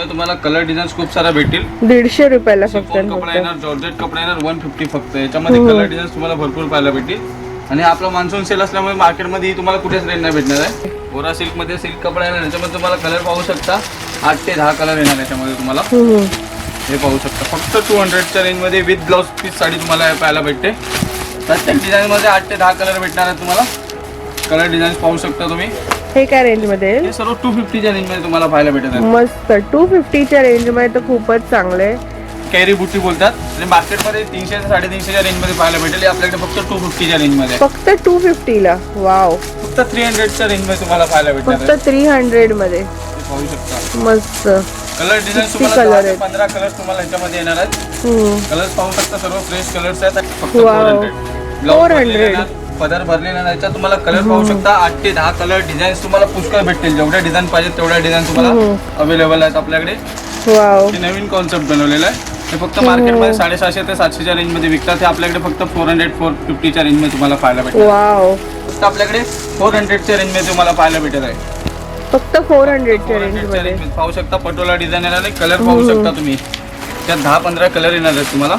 याच्यामध्ये तुम्हाला colour designs खूप सारा भेटतील. 150 रुपयाला फक्त. शिफॉन कपडा येणार, जॉर्जेट कपडा येणार 150 फक्त. याच्यामध्ये कलर डिझाईन्स तुम्हाला भरपूर पाहायला भेटतील. आणि आपला मान्सून सेल असल्यामुळे मार्केटमध्ये तुम्हाला कुठेच रेंज नाही भेटणार आहे. ओरा सिल्क मध्ये सिल्क कपडा येणार, याच्यामध्ये तुम्हाला कलर पाहू शकता 8 ते 10 कलर येणार याच्यामध्ये तुम्हाला. हे पाहू शकता फक्त 200च्या रेंज मध्ये विथ ब्लाउज पीस साडी तुम्हाला पाहायला भेटते. प्रत्येक डिझाईन मध्ये 8 ते 10 कलर भेटणार आहेत तुम्हाला. कलर डिझाईन्स पाहू शकता तुम्ही. हे काय रेंज मध्ये? हे सर्व 250च्या रेंज मध्ये तुम्हाला पाहायला भेटत आहे. मस्त. 250च्या रेंज मध्ये तर खूपच चांगलं आहे. कॅरी बुटी बोलतात आणि मार्केटमध्ये 300 ते 350च्या रेंज मध्ये पाहायला भेटेल. आपल्याकडे फक्त 250च्या रेंज मध्ये. फक्त 250 ला. वाव. फक्त 300च्या रेंज मध्ये तुम्हाला पाहायला भेटणार. फक्त 300 मध्ये. पाहू शकता मस्त. कलर डिझाईन तुम्हाला 10 ते 15 कलर तुम्हाला याच्यामध्ये येणार आहेत. कलर्स पाहू शकता सर्व फ्रेश कलर्स आहेत. फक्त 400. पदर भरलेला नाही याच्यात तुम्हाला कलर पाहू शकता. 8 ते 10 कलर डिझाईन्स तुम्हाला पुष्कळ भेटतील. जेवढ्या डिझाईन पाहिजे तेवढ्या डिझाईन तुम्हाला अवेलेबल आहेत आपल्याकडे. वाव. हे नवीन कॉन्सेप्ट बनवलेलं आहे. हे फक्त मार्केटमध्ये 750 ते 700च्या रेंज मध्ये विकतात. हे आपल्याकडे फक्त 400-450च्या रेंज मध्ये तुम्हाला पाहायला भेटेल. वाव. फक्त आपल्याकडे 400च्या रेंज मध्ये तुम्हाला पाहायला भेटत आहे. फक्त 400च्या रेंज मध्ये पाहू शकता. पटोला डिझाईन येणार आहे. कलर पाहू शकता तुम्ही. त्यात 10-15 कलर येणार आहेत तुम्हाला.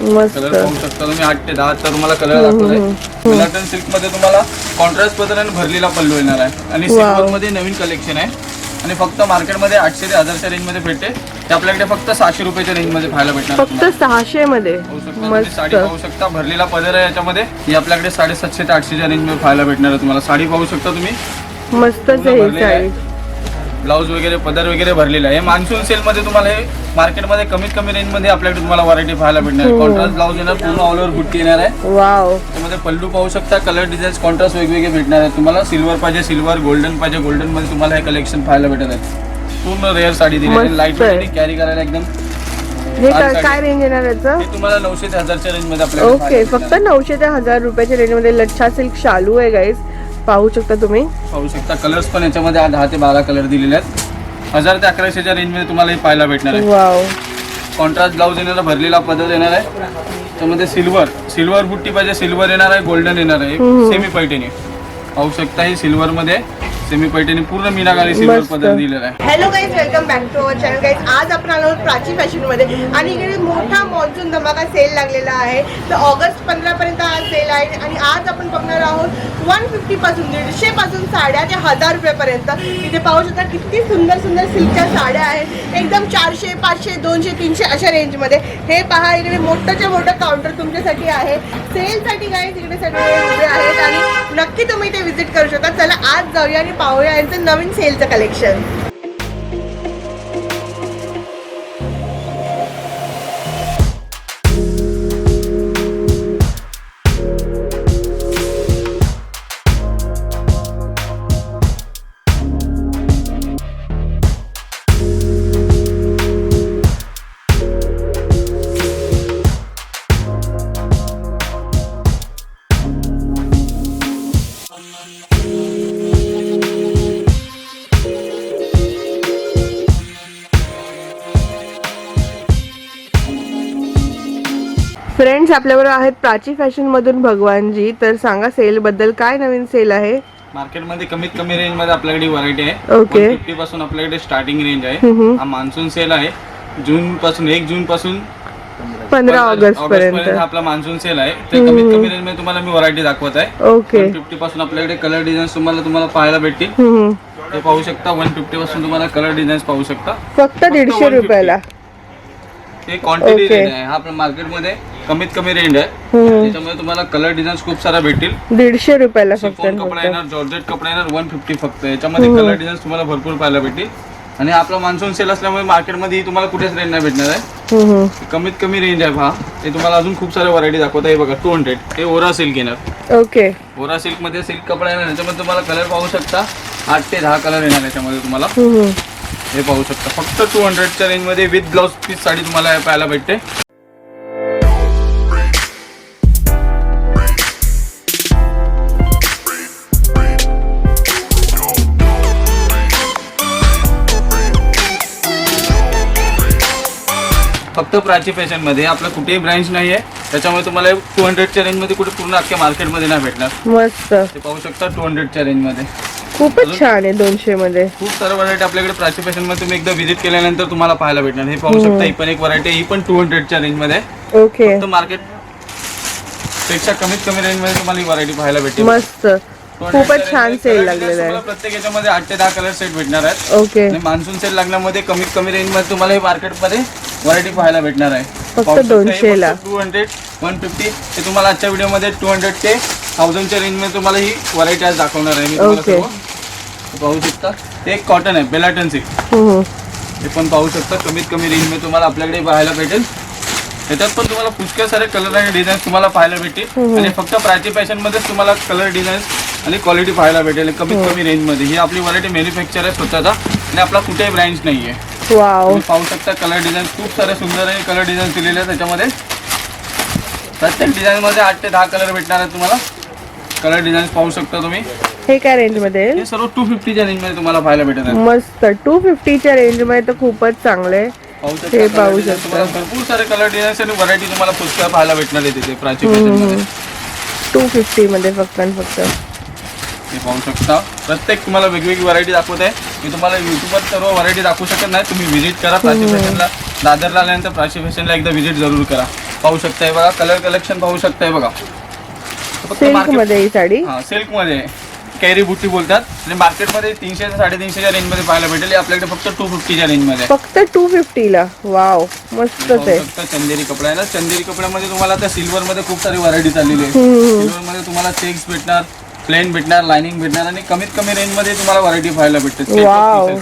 मस्त. कलर पाहू शकता तुम्ही. 8 ते 10 तर तुम्हाला कलर दाखवत आहे. मिलाटन सिल्क मध्ये तुम्हाला कॉन्ट्रास्ट पद्धतीने भरलेला पल्लू येणार आहे. आणि सिल्वर मध्ये नवीन कलेक्शन आहे. आणि फक्त मार्केटमध्ये 800 ते 1000च्या रेंज मध्ये भेटते. ते आपल्याकडे फक्त 600 रुपयाच्या रेंज मध्ये पाहायला भेटणार. फक्त 600 मध्ये. साडी पाहू शकता. भरलेला पदर आहे याच्यामध्ये. ही आपल्याकडे 750 ते 800च्या रेंज मध्ये पाहायला भेटणार आहे तुम्हाला. साडी पाहू शकता तुम्ही. मस्तच आहे ही साडी. ब्लाऊज वगैरे पदर वगैरे भरलेला आहे. मान्सून सेल मध्ये तुम्हाला हे मार्केटमध्ये कमीत कमी रेंज मध्ये आपल्याकडे तुम्हाला व्हरायटी पाहायला भेटणार आहे. कॉन्ट्रास्ट ब्लाऊज येणार. पूर्ण ऑल ओव्हर बुट्टी येणार आहे. वाव. त्यामध्ये पल्लू पाहू शकता. कलर डिझाईन्स कॉन्ट्रास्ट वेगवेगळे भेटणार आहेत तुम्हाला. सिल्वर पाहिजे सिल्वर, गोल्डन पाहिजे गोल्डन मध्ये तुम्हाला हे कलेक्शन पाहायला भेटत आहे. पूर्ण रेअर साडी दिली आहे. लाईट वेट कॅरी करायला एकदम. हे काय रेंज येणार याचं? हे तुम्हाला 900 ते 1000च्या रेंज मध्ये आपल्याला. ओके. फक्त 900 ते 1000 रुपयाच्या रेंज मध्ये लच्छा सिल्क शालू आहे गाईज. पाहू शकता तुम्ही. पाहू शकता. कलर्स पण याच्यामध्ये 10 ते 12 कलर दिलेले आहेत. 1000 ते 1100च्या रेंज मध्ये तुम्हाला हे पाहायला भेटणार आहे. वाव. कॉन्ट्रास्ट ब्लाऊज येणार. भरलेला पदर येणार आहे. त्यामध्ये सिल्वर बुट्टी पाहिजे सिल्वर येणार आहे. गोल्डन येणार आहे. सेमी पैठणी पाहू शकता. ही सिल्वर मध्ये सेमी पैठणी पूर्ण मीनाकारी सिल्वर पदर दिलेला आहे. Hello guys, welcome back to our channel. Guys आज आपण आलो आहोत प्राची फॅशन मध्ये. आणि इकडे मोठा मॉन्सून धमाका सेल लागलेला आहे. तर ऑगस्ट 15 पर्यंत हा सेल आहे. आणि आज आपण बघणार आहोत 150 पासून 150 पासून साड्या ते 1000 रुपयापर्यंत. इथे पाहू शकता किती सुंदर सुंदर सिल्कच्या साड्या आहेत. एकदम 400, 500, 200, 300 अशा रेंज मध्ये. हे पहा इकडे मोठंच्या मोठं काउंटर तुमच्यासाठी आहे सेल साठी. गाईज इकडे सगळे उभे आहेत आणि नक्की तुम्ही इथे व्हिजिट करू शकता. चला आज जाऊया आणि पाहूया यांचं नवीन सेलचं कलेक्शन. फ्रेंड्स आपल्याबरोबर आहेत प्राची फॅशन मधून भगवानजी. तर सांगा सेल बद्दल काय नवीन सेल आहे? मार्केटमध्ये कमीत कमी रेंज मध्ये आपल्याकडे व्हरायटी आहे. ओके. 150 पासून आपल्याकडे स्टार्टिंग रेंज आहे. हा मान्सून सेल आहे. 1 जून पासून 15 ऑगस्ट पर्यंत आपला मान्सून सेल आहे. ते कमीत कमी रेंज मध्ये तुम्हाला मी व्हरायटी दाखवत आहे. ओके. 150 पासून आपल्याकडे कलर डिझाईन्स तुम्हाला पाहायला भेटतील. ते पाहू शकता. 150 पासून तुम्हाला कलर डिझाईन्स पाहू शकता. फक्त 150 रुपयाला. हे क्वांटिटी रेंज आहे. हा आपल्या मार्केटमध्ये कमीत कमी रेंज आहे. त्याच्यामध्ये तुम्हाला कलर डिझाईन्स खूप सारा भेटतील. 150 रुपयाला फक्त. शिफॉन कपडा येणार. जॉर्जेट कपडा येणार 150 फक्त. याच्यामध्ये कलर डिझाईन्स तुम्हाला भरपूर पाहायला भेटतील. आणि आपला मान्सून सेल असल्यामुळे मार्केटमध्ये तुम्हाला कुठेच रेंज नाही भेटणार आहे. कमीत कमी रेंज आहे. हा ते तुम्हाला अजून खूप सारे व्हरायटी दाखवत आहे. बघा 200. हे ओरा सिल्क येणार. ओके. ओरा सिल्क मध्ये सिल्क कपडा येणार. याच्यामध्ये तुम्हाला कलर पाहू शकता. 8 ते 10 कलर येणार याच्यामध्ये तुम्हाला. हे पाहू शकता. फक्त 200च्या रेंज मध्ये विथ ब्लाउज पीस साडी तुम्हाला पाहायला भेटते. फक्त प्राची फॅशन मध्ये. आपलं कुठेही ब्रँच नाही आहे. त्याच्यामुळे तुम्हाला 200च्या रेंज मध्ये कुठे पूर्ण अख्ख्या मार्केटमध्ये नाही भेटणार. मस्त. ते पाहू शकता 200च्या रेंज मध्ये. खूपच छान आहे 200 मध्ये. खूप सारे व्हरायटी आपल्याकडे प्राची फॅशन मध्ये तुम्ही एकदा व्हिजिट केल्यानंतर तुम्हाला पाहायला भेटणार. हे पाहू शकता, ही पण एक व्हरायटी, ही पण 200च्या रेंज मध्ये आहे. ओके, फक्त मार्केट पेक्षा कमीत कमी रेंज मध्ये तुम्हाला ही व्हरायटी पाहायला भेटेल. मस्त, खूपच छान सेल लागलेला आहे. प्रत्येक याच्यामध्ये 8 ते 10 कलर सेट भेटणार आहेत. ओके, आणि मान्सून सेल लागण्यामध्ये कमीत कमी रेंज मध्ये तुम्हाला हे मार्केटमध्ये व्हरायटी पाहायला भेटणार आहे. फक्त 200 ला. 200, 150 हे तुम्हाला आजच्या व्हिडिओमध्ये 200 ते 1000च्या रेंज मध्ये तुम्हाला ही व्हरायटी आज दाखवणार आहे मी तुम्हाला ओके. सर्व. पाहू शकता, ते एक कॉटन आहे बेलाटन सिल्क. हे पण पाहू शकता कमीत कमी रेंज मध्ये तुम्हाला आपल्याकडे पाहायला भेटेल. त्याच्यात पण तुम्हाला पुष्कळ सारे कलर आणि डिझाईन तुम्हाला पाहायला भेटेल. आणि फक्त प्राची फॅशन मध्येच तुम्हाला कलर, डिझाईन आणि क्वालिटी पाहायला भेटेल कमीत कमी रेंज मध्ये. ही आपली व्हरायटी मॅन्युफॅक्चर आहे स्वतःचा आणि आपला कुठेही ब्रँच नाहीये. वाव, तुम्ही पाहू शकता कलर डिझाईन खूप सारे सुंदर आणि कलर डिझाईन दिलेले आहेत. त्याच्यामध्ये प्रत्येक डिझाईन मध्ये 8 ते 10 कलर भेटणार आहेत तुम्हाला. कलर डिझाईन पाहू शकता तुम्ही. हे काय रेंज मध्ये आहे? हे सर्व 250च्या रेंज मध्ये तुम्हाला पाहायला भेटत आहे. मस्त, 250च्या रेंज मध्ये तर खूपच चांगले आहे. पाहू हे शकता पाहू color design शकता. तुम्हाला भरपूर सारे कलर डिझाईन आणि व्हरायटी तुम्हाला पुष्कळ पाहायला भेटणार आहे तिथे प्राची फॅशन मध्ये. 250 मध्ये फक्त आणि फक्त. हे पाहू शकता प्रत्येक तुम्हाला वेगवेगळी व्हरायटी दाखवत आहे. मी तुम्हाला युट्यूबवर सर्व व्हरायटी दाखवू शकत नाही. तुम्ही व्हिजिट करा प्राची फॅशनला. दादरला आल्यानंतर प्राची फॅशनला एकदा व्हिजिट जरूर करा. पाहू शकताय बघा, कलर कलेक्शन पाहू शकताय बघा. फक्त सिल्क market- मध्ये ही साडी. हा, सिल्क मध्ये कॅरी बुट्टी बोलतात. आणि मार्केटमध्ये 300 ते 350च्या रेंज मध्ये पाहायला भेटेल. हे आपल्याकडे फक्त 250च्या रेंज मध्ये आहे. फक्त 250 ला. वाव, मस्तच पाहू आहे. शकता चंदेरी कपडा आहे ना. चंदेरी कपड्यामध्ये तुम्हाला आता सिल्वर मध्ये खूप सारी व्हरायटी चाललेली आहे. सिल्वर मध्ये तुम्हाला चेक्स भेटणार, प्लेन भेटणार, लाइनिंग भेटणार आणि कमीत कमी रेंज मध्ये तुम्हाला व्हरायटी पाहायला भेटते. वाव.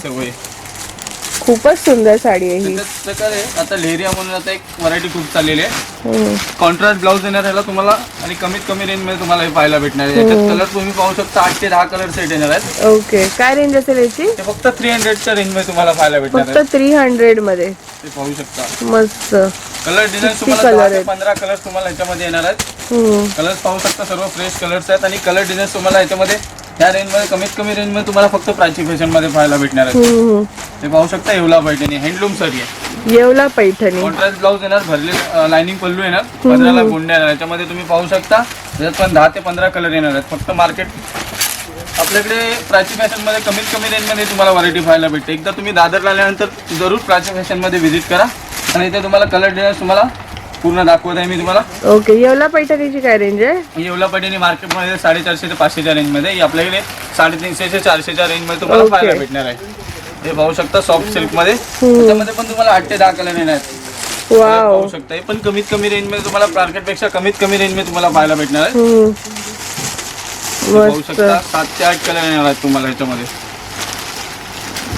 खूपच सुंदर साडी आहे ही. त्याच्याच प्रकारे आता लेहरिया म्हणून आता एक व्हरायटी खूप चाललेली आहे. कॉन्ट्रास्ट ब्लाऊज येणार ह्याला तुम्हाला आणि कमीत कमी रेंज मध्ये तुम्हाला हे पाहायला भेटणार आहे. याच्यात कलर तुम्ही पाहू शकता 8 ते 10 कलर सेट येणार आहेत. ओके, काय रेंज असेल याची? ते फक्त 300च्या रेंज मध्ये तुम्हाला पाहायला भेटणार फक्त आहे. 300 मध्ये. ते पाहू शकता. मस्त. कलर डिझाईन किती तुम्हाला color 10 ते आहेत? 15 कलर तुम्हाला ह्याच्यामध्ये येणार आहेत. कलर्स पाहू शकता, सर्व फ्रेश कलर्स आहेत. आणि कलर डिझाईन तुम्हाला ह्याच्यामध्ये ह्या रेंज मध्ये कमीत कमी रेंज मध्ये तुम्हाला फक्त प्राची फॅशन मध्ये पाहायला भेटणार आहे. ते पाहू शकता येवला पैठणी हँडलूम साडी आहे. येवला पैठणी. कॉन्ट्रास्ट ब्लाऊज येणार, भरले लाइनिंग पल्लू येणार, 15ला गुंड्या येणार. याच्यामध्ये तुम्ही पाहू शकता त्याच्यात पण 10 ते 15 कलर येणार आहेत. फक्त मार्केट आपल्याकडे प्राची फॅशन मध्ये कमीत कमी रेंज मध्ये तुम्हाला व्हरायटी पाहायला भेटते. एकदा तुम्ही दादरला आल्यानंतर जरूर प्राची फॅशन मध्ये व्हिजिट करा आणि इथे तुम्हाला कलर डिझाईन तुम्हाला पूर्ण दाखवत आहे मी तुम्हाला. ओके, येवला पैठणीची काय रेंज आहे? येवला पैठणी मार्केटमध्ये 450 ते 500च्या रेंज मध्ये. ही आपल्याकडे 350 ते 400च्या रेंज मध्ये तुम्हाला ओके. पाहायला भेटणार आहे. हे पाहू शकता सॉफ्ट सिल्क मध्ये. त्याच्यामध्ये पण तुम्हाला 8 ते 10 कलर येणार आहेत. वाव, पाहू शकता हे पण कमीत कमी रेंज मध्ये तुम्हाला मार्केट पेक्षा कमीत कमी रेंज मध्ये तुम्हाला पाहायला भेटणार आहे. पाहू मस्त. शकता 7 ते 8 कलर येणार आहेत तुम्हाला ह्याच्यामध्ये.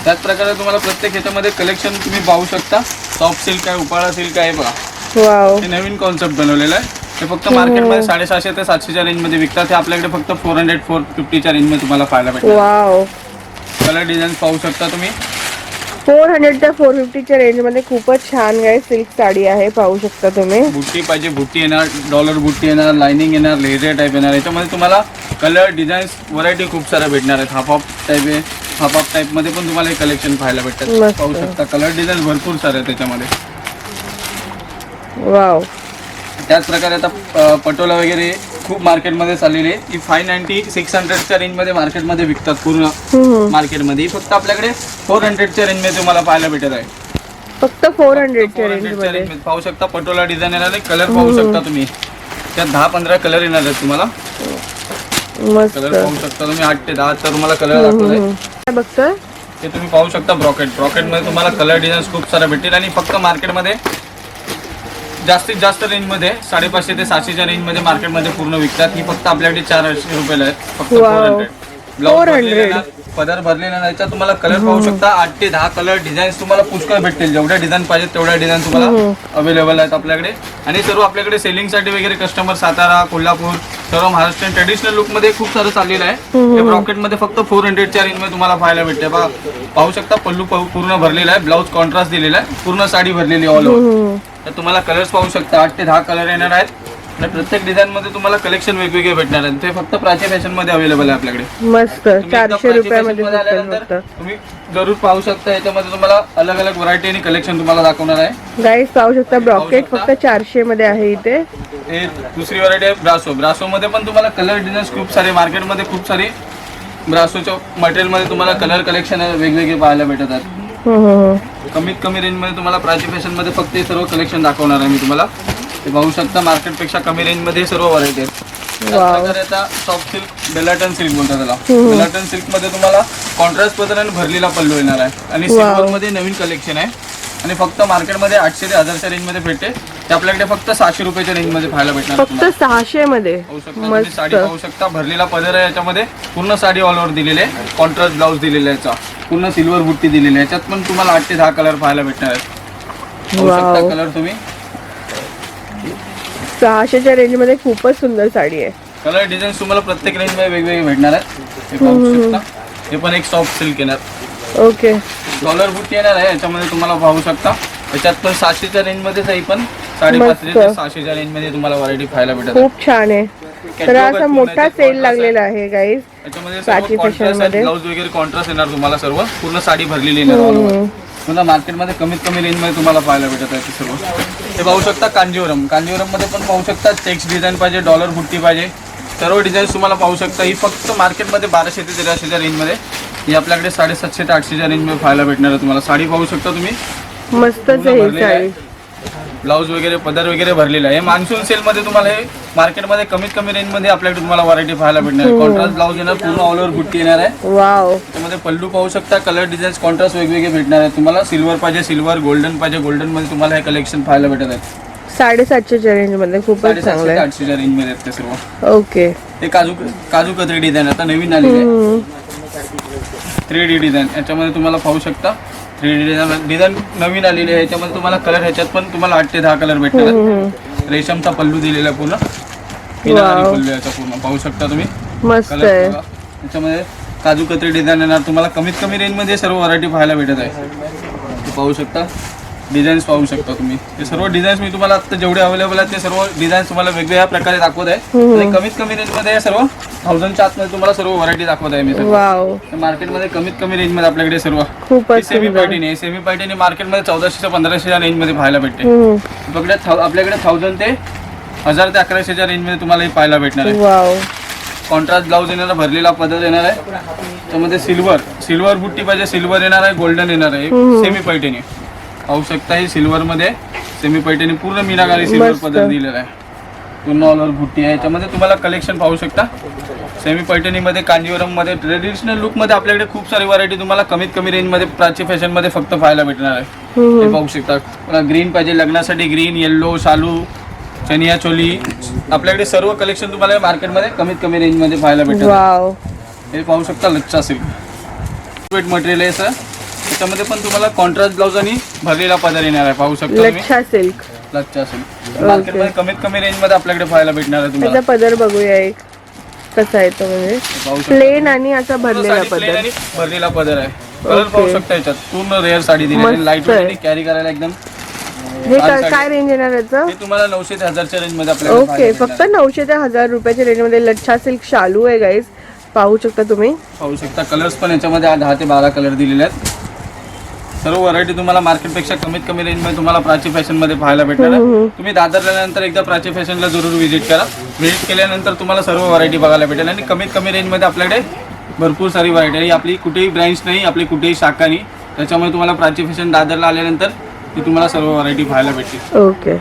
त्याच प्रकारे तुम्हाला प्रत्येक ह्याच्यामध्ये कलेक्शन तुम्ही पाहू शकता. सॉफ्ट सिल्क आहे, उपाळा सिल्क आहे बघा. वाव, हे नवीन कॉन्सेप्ट बनवलेलं आहे. हे फक्त मार्केटमध्ये 750 ते 700च्या रेंज मध्ये विकतात. हे आपल्याकडे फक्त 400, 450च्या रेंज मध्ये तुम्हाला पाहायला भेटणार. वाव. कलर डिझाईन पाहू शकता तुम्ही. 400 ते 450च्या रेंज मध्ये खूपच छान काय सिल्क साडी आहे. पाहू शकता तुम्ही. बुट्टी पाहिजे बुट्टी येणार, डॉलर बुट्टी येणार, लाइनिंग येणार, लेझर टाईप येणार. याच्यामध्ये तुम्हाला कलर डिझाईन्स व्हरायटी खूप साऱ्या भेटणार आहेत. हाफ ऑफ टाईप आहे, हाफ ऑफ टाईप मध्ये पण तुम्हाला हे कलेक्शन पाहायला भेटतात. मस्त. पाहू शकता कलर डिझाईन भरपूर सारे आहेत त्याच्यामध्ये. वाव, त्याच प्रकारे आता पटोला वगैरे खूप मार्केटमध्ये चाललेली आहे. ही 590, 600च्या रेंजमध्ये मार्केटमध्ये विकतात पूर्ण मार्केटमध्ये. फक्त आपल्याकडे 400च्या रेंजमध्ये तुम्हाला पाहायला भेटत आहे. फक्त 400च्या रेंज 400च्या मध्ये. रेंजमध्ये पाहू शकता पटोला डिझाईन येणार आहे. कलर पाहू शकता तुम्ही. त्यात 10-15 कलर येणार आहेत तुम्हाला. मस्त. कलर पाहू शकता तुम्ही 8 ते 10 तर तुम्हाला कलर दाखवले. काय बघतोय? ते तुम्ही पाहू शकता ब्रॉकेटमध्ये तुम्हाला कलर डिझाईन्स खूप सारे भेटतील. आणि फक्त मार्केटमध्ये जास्तीत जास्त रेंजमध्ये 550 ते 700च्या रेंजमध्ये मार्केटमध्ये पूर्ण विकतात. ही फक्त आपल्याकडे 400 रुपयाला आहे. फक्त 400. ब्लाऊज भरलेला, पदर भरलेला नाही. याच्यात तुम्हाला कलर पाहू शकता 8 ते 10 कलर डिझाईन्स तुम्हाला पुष्कळ भेटतील. जेवढ्या डिझाईन पाहिजे तेवढ्या डिझाईन तुम्हाला अवेलेबल आहेत आपल्याकडे. आणि सर्व आपल्याकडे सेलिंगसाठी वगैरे कस्टमर सातारा, कोल्हापूर, सर्व महाराष्ट्रीयन ट्रेडिशनल लुक मध्ये खूप सारं चाललेलं आहे. हे ब्रॉकेटमध्ये फक्त 400च्या रेंजमध्ये तुम्हाला पाहायला भेटते. बघा पाहू शकता पल्लू पूर्ण भरलेला आहे, ब्लाऊज कॉन्ट्रास्ट दिलेला आहे, पूर्ण साडी भरलेली ऑल ओव्हर. तर तुम्हाला कलर्स पाहू शकता 8 ते 10 कलर येणार आहेत. आणि प्रत्येक डिझाईन मध्ये तुम्हाला कलेक्शन वेगवेगळे भेटणार आहेत. ते फक्त प्राची फॅशन मध्ये अवेलेबल आहे आपल्याकडे. मस्त. तुम्ही एकदा 400 प्राची रुपयामध्ये फॅशन मध्ये आल्यानंतर फक्त. तुम्ही जरूर पाहू शकता. याच्यामध्ये तुम्हाला अलग अलग व्हरायटी आणि कलेक्शन तुम्हाला दाखवणार आहे. गाईस पाहू शकता ब्रॉकेट फक्त 400 मध्ये आहे इथे. हे दुसरी व्हरायटी आहे ब्रासो. ब्रासो मध्ये पण तुम्हाला कलर डिझाईन्स खूप सारे मार्केटमध्ये खूप सारे ब्रासोच्या मटेरियलमध्ये तुम्हाला कलर कलेक्शन वेगवेगळे पाहायला भेटत आहेत. कमीत कमी रेंजमध्ये तुम्हाला प्राची फॅशनमध्ये फक्त हे सर्व कलेक्शन दाखवणार आहे मी तुम्हाला. ते पाहू शकता मार्केटपेक्षा कमी रेंजमध्ये सर्व व्हरायटी आहेत. आता सॉफ्ट सिल्क बेलाटन सिल्क बोलतात त्याला. बेलाटन सिल्क मध्ये तुम्हाला कॉन्ट्रास्ट पदर आणि भरलेला पल्लू येणार आहे आणि सिल्वर मध्ये नवीन कलेक्शन आहे आणि फक्त मार्केटमध्ये 800 ते 1000च्या रेंज मध्ये भेटते. ते आपल्याकडे फक्त 600 रुपयाच्या रेंज मध्ये पाहायला भेटणार. फक्त 600 मध्ये पाहू शकता तुम्ही साडी पाहू शकता. भरलेला पदर आहे याच्यामध्ये. पूर्ण साडी ऑल ओव्हर दिलेली आहे. कॉन्ट्रास्ट ब्लाउज दिलेला आहे याचा. पूर्ण सिल्वर बुट्टी दिलेली आहे. याच्यात पण तुम्हाला 8 ते 10 कलर पाहायला भेटणार आहेत. पाहू शकता कलर तुम्ही. 600च्या रेंज मध्ये खूपच सुंदर साडी आहे. कलर डिझाईन तुम्हाला प्रत्येक रेंज मध्ये वेगवेगळे भेटणार आहेत. हे पाहू शकता. हे पण एक सॉफ्ट सिल्क येणार. ओके. डॉलर बुट्टी येणार आहे याच्यामध्ये. तुम्हाला पाहू शकता याच्यात पण 700च्या रेंज मध्येच आहे. पण 550 ते 600च्या रेंज मध्ये तुम्हाला व्हरायटी पाहायला भेटत. खूप छान आहे. तर असा मोठा सेल लागलेला आहे गाईज. याच्यामध्ये सर्व कॉन्ट्रास्ट ब्लाउज वगैरे कॉन्ट्रास्ट येणार तुम्हाला. सर्व पूर्ण साडी भरलेली येणार. पुन्हा मार्केटमध्ये कमीत कमी रेंज मध्ये तुम्हाला पाहायला भेटत आहे. सर्व हे पाहू शकता कांजीवरम. कांजीवरम मध्ये पण पाहू शकता चेक्स डिझाईन पाहिजे, डॉलर बुट्टी पाहिजे, सर्व डिझाईन तुम्हाला पाहू शकता. ही फक्त मार्केटमध्ये 1200 ते 1300च्या रेंजमध्ये. ही आपल्याकडे 750 ते 800च्या रेंजमध्ये पाहायला भेटणार आहे तुम्हाला. साडी पाहू शकता तुम्ही. मस्तच आहे साडी. ब्लाऊज वगैरे पदर वगैरे भरलेला आहे. मान्सून सेल मध्ये तुम्हाला हे मार्केटमध्ये कमीत कमी रेंज मध्ये आपल्याकडे तुम्हाला व्हरायटी पाहायला भेटणार आहे. कॉन्ट्रास्ट ब्लाऊज येणार. पूर्ण ऑल ओव्हर बुट्टी येणार आहे. वाव. त्यामध्ये पल्लू पाहू शकता. कलर डिझाईन कॉन्ट्रास्ट वेगवेगळे भेटणार आहे तुम्हाला. सिल्वर पाहिजे सिल्वर, गोल्डन पाहिजे गोल्डन मध्ये तुम्हाला हे कलेक्शन पाहायला भेटत आहे. 750च्या रेंज मध्ये खूपच चांगलं आहे. 800च्या रेंज मध्ये आहेत ते सर्व. ओके. हे काजू कतरी डिझाईन आता नवीन आलेली आहे. 3D डिझाईन याच्यामध्ये तुम्हाला पाहू शकता. 3D डिझाईन नवीन आलेली आहे. याच्यामध्ये तुम्हाला कलर ह्याच्यात पण तुम्हाला 8 ते 10 कलर भेटतात. रेशमचा पल्लू दिलेला आहे पूर्ण. पल्लू याचा पूर्ण पाहू शकता तुम्ही. मस्त कलर आहे. याच्यामध्ये काजू कतरी डिझाईन येणार तुम्हाला. कमीत कमी रेंज मध्ये सर्व व्हरायटी पाहायला भेटत आहे. पाहू शकता. डिझाईन्स पाहू शकता तुम्ही. हे सर्व डिझाईन्स मी तुम्हाला आता जेवढे अवेलेबल आहेत ते सर्व डिझाईन्स तुम्हाला वेगवेगळ्या प्रकारे दाखवत आहे. आणि कमीत कमी रेंज मध्ये सर्व 1000च्या आतमध्ये तुम्हाला सर्व व्हरायटी दाखवत आहे मी. वाव. मार्केटमध्ये कमीत कमी रेंज मध्ये आपल्याकडे सर्व खूपच सेमी पैठणी आहे. सेमी पैठणी मार्केटमध्ये 1400 ते 1500च्या रेंज मध्ये पाहायला भेटते. आपल्याकडे 1000 ते 1000 ते 1100च्या रेंज मध्ये तुम्हाला हे पाहायला भेटणार आहे. वाव. कॉन्ट्रास्ट ब्लाऊज येणार. भरलेला पदर येणार आहे. त्यामध्ये सिल्वर बुट्टी पाहिजे सिल्वर येणार आहे. गोल्डन येणार आहे. सेमी पैठणी पाहू शकता. ही सिल्वर मध्ये सेमी पैठणी पूर्ण मीनाकारी सिल्वर पदर दिलेला आहे. पूर्ण ऑल ओव्हर बुट्टी आहे. याच्यामध्ये तुम्हाला कलेक्शन पाहू शकता. सेमी पैठणीमध्ये कांजीवरममध्ये ट्रेडिशनल लुकमध्ये आपल्याकडे खूप सारी व्हरायटी तुम्हाला कमीत कमी रेंजमध्ये प्राची फॅशनमध्ये फक्त पाहायला भेटणार आहे. हे पाहू शकता. ग्रीन पाहिजे लग्नासाठी ग्रीन, येल्लो, शालू, चनिया चोली. आपल्याकडे सर्व कलेक्शन तुम्हाला मार्केटमध्ये कमीत कमी रेंजमध्ये पाहायला भेटणार. हे पाहू शकता लच्छा सिल्क वेट मटेरियल आहे सर. त्याच्यामध्ये पण तुम्हाला कॉन्ट्रास्ट ब्लाऊज आणि भरलेला पदर येणार आहे. पाहू शकता लच्छा सिल्क. लच्छा सिल्क मार्केटमध्ये कमीत कमी रेंजमध्ये आपल्याकडे पाहायला भेटणार आहे तुम्हाला. त्याचा पदर बघूया एक कसा आहे तो. म्हणजे प्लेन आणि असा भरलेला पदर. आणि भरलेला पदर आहे. कलर पाहू शकता. याच्यात पूर्ण रेअर साडी दिली आहे. लाईट वेट कॅरी करायला एकदम. हे काय रेंज येणार याचं? हे तुम्हाला 900 ते 1000च्या रेंज मध्ये आपल्याला. ओके. फक्त 900 ते 1000 रुपयाच्या रेंज मध्ये लच्छा सिल्क शालू आहे गाईज. पाहू शकता तुम्ही. पाहू शकता. कलर्स पण याच्यामध्ये 10 ते 12 कलर दिलेले आहेत. सर्व व्हरायटी तुम्हाला मार्केटपेक्षा कमीत कमी रेंजमध्ये तुम्हाला प्राची फॅशनमध्ये पाहायला भेटणार आहे. तुम्ही दादरल्यानंतर एकदा प्राची फॅशनला जरूर व्हिजिट करा. व्हिजिट केल्यानंतर तुम्हाला सर्व व्हरायटी बघायला भेटेल आणि कमीत कमी रेंजमध्ये आपल्याकडे भरपूर सारी व्हरायटी आहे. आपली कुठेही ब्रँच नाही, आपली कुठेही शाखा नाही. त्याच्यामुळे तुम्हाला प्राची फॅशन दादरला आल्यानंतर ती तुम्हाला सर्व व्हरायटी पाहायला भेटतील. ओके.